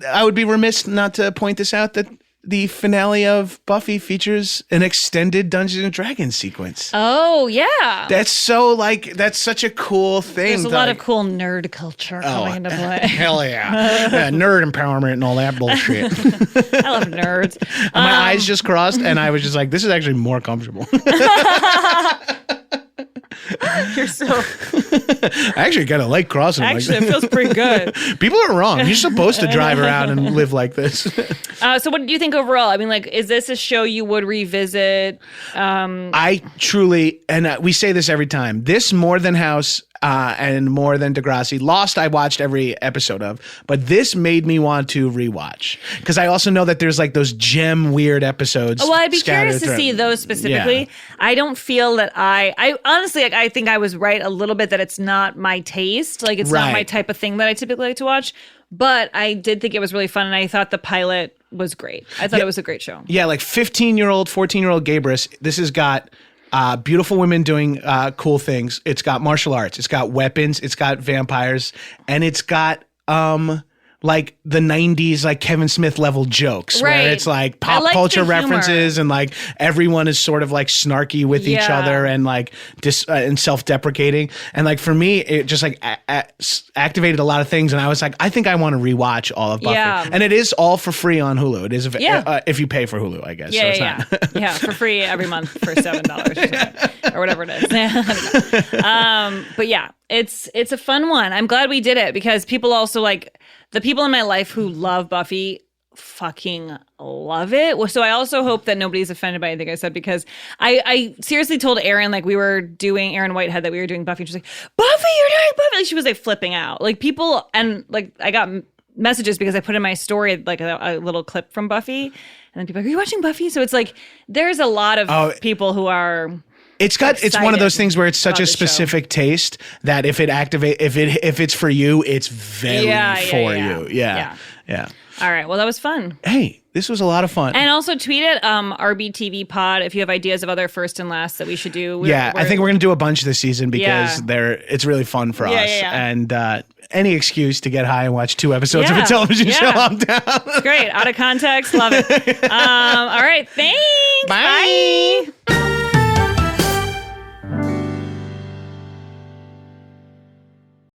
[SPEAKER 1] I would be remiss not to point this out that the finale of Buffy features an extended Dungeons and Dragons sequence.
[SPEAKER 2] Oh, yeah.
[SPEAKER 1] That's such a cool thing.
[SPEAKER 2] There's a lot of cool nerd culture coming into play.
[SPEAKER 1] Hell yeah. Nerd empowerment and all that bullshit.
[SPEAKER 2] I love nerds.
[SPEAKER 1] And my eyes just crossed and I was just like, this is actually more comfortable.
[SPEAKER 2] You're so.
[SPEAKER 1] I actually kind of like crossing.
[SPEAKER 2] Actually, it feels pretty good.
[SPEAKER 1] People are wrong. You're supposed to drive around and live like this.
[SPEAKER 2] So, what do you think overall? I mean, like, is this a show you would revisit?
[SPEAKER 1] I truly, and we say this every time. This more than House. And more than Degrassi. Lost, I watched every episode of, but this made me want to rewatch because I also know that there's like those gem weird episodes.
[SPEAKER 2] Well, I'd be curious to see those specifically. Yeah. I don't feel that I honestly, like, I think I was right a little bit that it's not my taste. Like, it's not my type of thing that I typically like to watch. But I did think it was really fun, and I thought the pilot was great. I thought it was a great show.
[SPEAKER 1] Yeah, like 15-year-old, 14-year-old Gabrus. This has got. Beautiful women doing cool things. It's got martial arts. It's got weapons. It's got vampires. And it's got like the 90s like Kevin Smith level jokes where it's like pop culture references and like everyone is sort of like snarky with each other and like and self-deprecating. And like for me, it just like activated a lot of things. And I was like, I think I want to rewatch all of Buffy. Yeah. And it is all for free on Hulu. It is if you pay for Hulu, I guess.
[SPEAKER 2] Yeah,
[SPEAKER 1] so it's
[SPEAKER 2] not. Yeah, for free every month for $7 or whatever it is. But yeah, it's a fun one. I'm glad we did it because people also like the people in my life who love Buffy fucking love it. So I also hope that nobody's offended by anything I said, because I seriously told Erin, like, Erin Whitehead, that we were doing Buffy, and she's like, Buffy, you're doing Buffy. Like, she was like flipping out. Like, people, and like I got messages because I put in my story like a little clip from Buffy, and then people are like, are you watching Buffy? So it's like there's a lot of people who are
[SPEAKER 1] it's one of those things where it's such a specific taste that if it's for you, it's very for you. Yeah.
[SPEAKER 2] All right. Well, that was fun.
[SPEAKER 1] Hey, this was a lot of fun.
[SPEAKER 2] And also tweet at RBTV Pod if you have ideas of other first and lasts that we should do.
[SPEAKER 1] I think we're going to do a bunch this season because it's really fun for us. And any excuse to get high and watch 2 episodes of a television show, I'm down.
[SPEAKER 2] It's great. Out of context. Love it. All right. Thanks.
[SPEAKER 1] Bye.